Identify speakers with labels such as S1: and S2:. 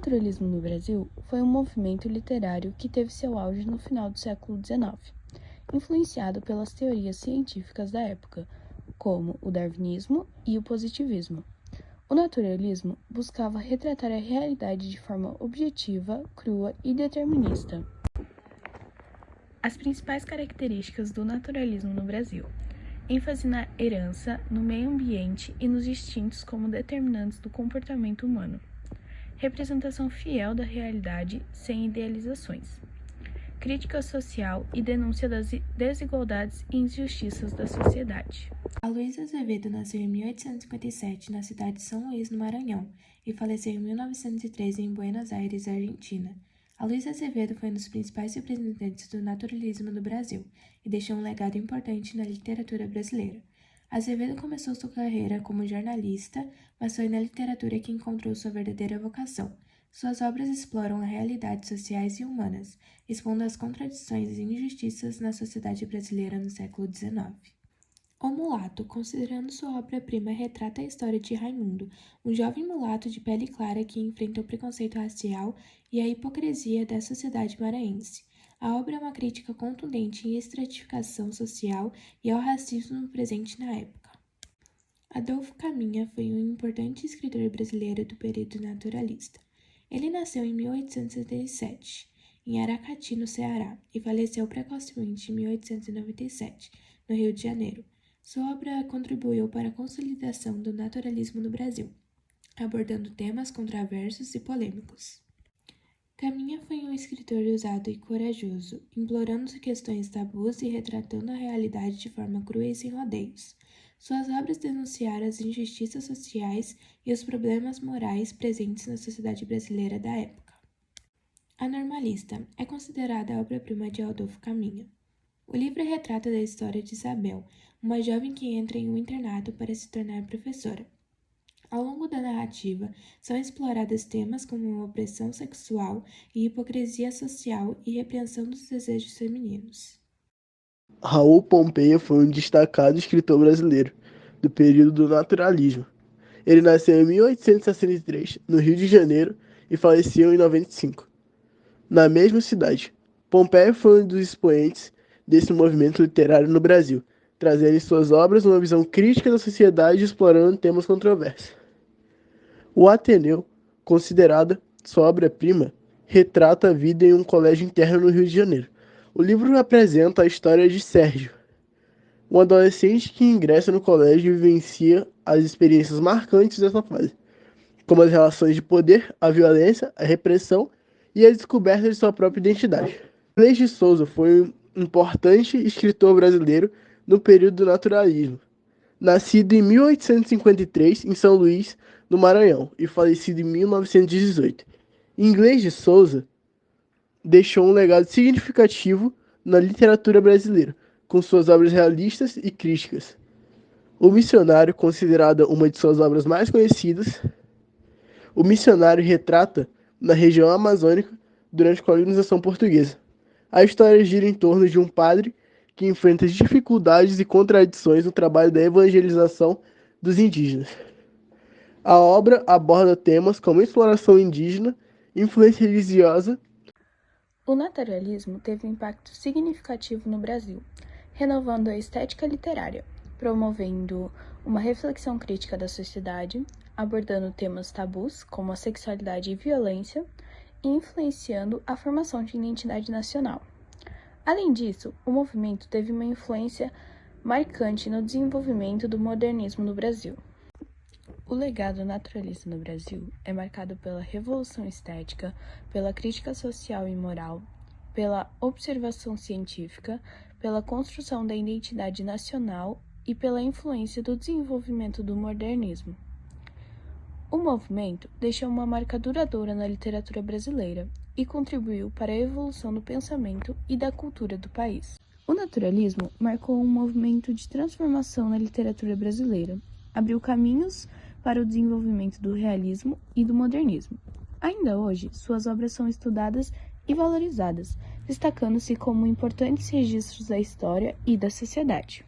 S1: naturalismo no Brasil foi um movimento literário que teve seu auge no final do século XIX, influenciado pelas teorias científicas da época, como o darwinismo e o positivismo. O naturalismo buscava retratar a realidade de forma objetiva, crua e determinista. As principais características do naturalismo no Brasil: ênfase na herança, no meio ambiente e nos instintos como determinantes do comportamento humano. Representação fiel da realidade, sem idealizações. Crítica social e denúncia das desigualdades e injustiças da sociedade.
S2: Aloysio Azevedo nasceu em 1857 na cidade de São Luís, no Maranhão, e faleceu em 1913 em Buenos Aires, Argentina. Aloysio Azevedo foi um dos principais representantes do naturalismo no Brasil e deixou um legado importante na literatura brasileira. Azevedo começou sua carreira como jornalista, mas foi na literatura que encontrou sua verdadeira vocação. Suas obras exploram as realidades sociais e humanas, expondo as contradições e injustiças na sociedade brasileira no século XIX. O Mulato, considerando sua obra-prima, retrata a história de Raimundo, um jovem mulato de pele clara que enfrenta o preconceito racial e a hipocrisia da sociedade maranhense. A obra é uma crítica contundente à estratificação social e ao racismo presente na época. Adolfo Caminha foi um importante escritor brasileiro do período naturalista. Ele nasceu em 1877, em Aracati, no Ceará, e faleceu precocemente em 1897, no Rio de Janeiro. Sua obra contribuiu para a consolidação do naturalismo no Brasil, abordando temas controversos e polêmicos. Caminha foi um escritor ousado e corajoso, implorando questões tabus e retratando a realidade de forma crua e sem rodeios. Suas obras denunciaram as injustiças sociais e os problemas morais presentes na sociedade brasileira da época. A Normalista é considerada a obra-prima de Adolfo Caminha. O livro retrata a história de Isabel, uma jovem que entra em um internato para se tornar professora. Ao longo da narrativa, são explorados temas como opressão sexual e hipocrisia social e repreensão dos desejos femininos.
S3: Raul Pompeia foi um destacado escritor brasileiro do período do naturalismo. Ele nasceu em 1863, no Rio de Janeiro, e faleceu em 95, na mesma cidade. Pompeia foi um dos expoentes desse movimento literário no Brasil, trazendo em suas obras uma visão crítica da sociedade e explorando temas controversos. O Ateneu, considerada sua obra-prima, retrata a vida em um colégio interno no Rio de Janeiro. O livro apresenta a história de Sérgio, um adolescente que ingressa no colégio e vivencia as experiências marcantes dessa fase, como as relações de poder, a violência, a repressão e a descoberta de sua própria identidade. Inglês de Souza foi um importante escritor brasileiro no período do naturalismo. Nascido em 1853 em São Luís, no Maranhão, e falecido em 1918. Inglês de Souza deixou um legado significativo na literatura brasileira, com suas obras realistas e críticas. O Missionário, considerada uma de suas obras mais conhecidas, o Missionário retrata na região amazônica durante a colonização portuguesa. A história gira em torno de um padre que enfrenta dificuldades e contradições no trabalho da evangelização dos indígenas. A obra aborda temas como exploração indígena, influência religiosa.
S1: O naturalismo teve um impacto significativo no Brasil, renovando a estética literária, promovendo uma reflexão crítica da sociedade, abordando temas tabus como a sexualidade e violência, e influenciando a formação de identidade nacional. Além disso, o movimento teve uma influência marcante no desenvolvimento do modernismo no Brasil. O legado naturalista no Brasil é marcado pela revolução estética, pela crítica social e moral, pela observação científica, pela construção da identidade nacional e pela influência do desenvolvimento do modernismo. O movimento deixou uma marca duradoura na literatura brasileira e contribuiu para a evolução do pensamento e da cultura do país. O naturalismo marcou um movimento de transformação na literatura brasileira, abriu caminhos para o desenvolvimento do realismo e do modernismo. Ainda hoje, suas obras são estudadas e valorizadas, destacando-se como importantes registros da história e da sociedade.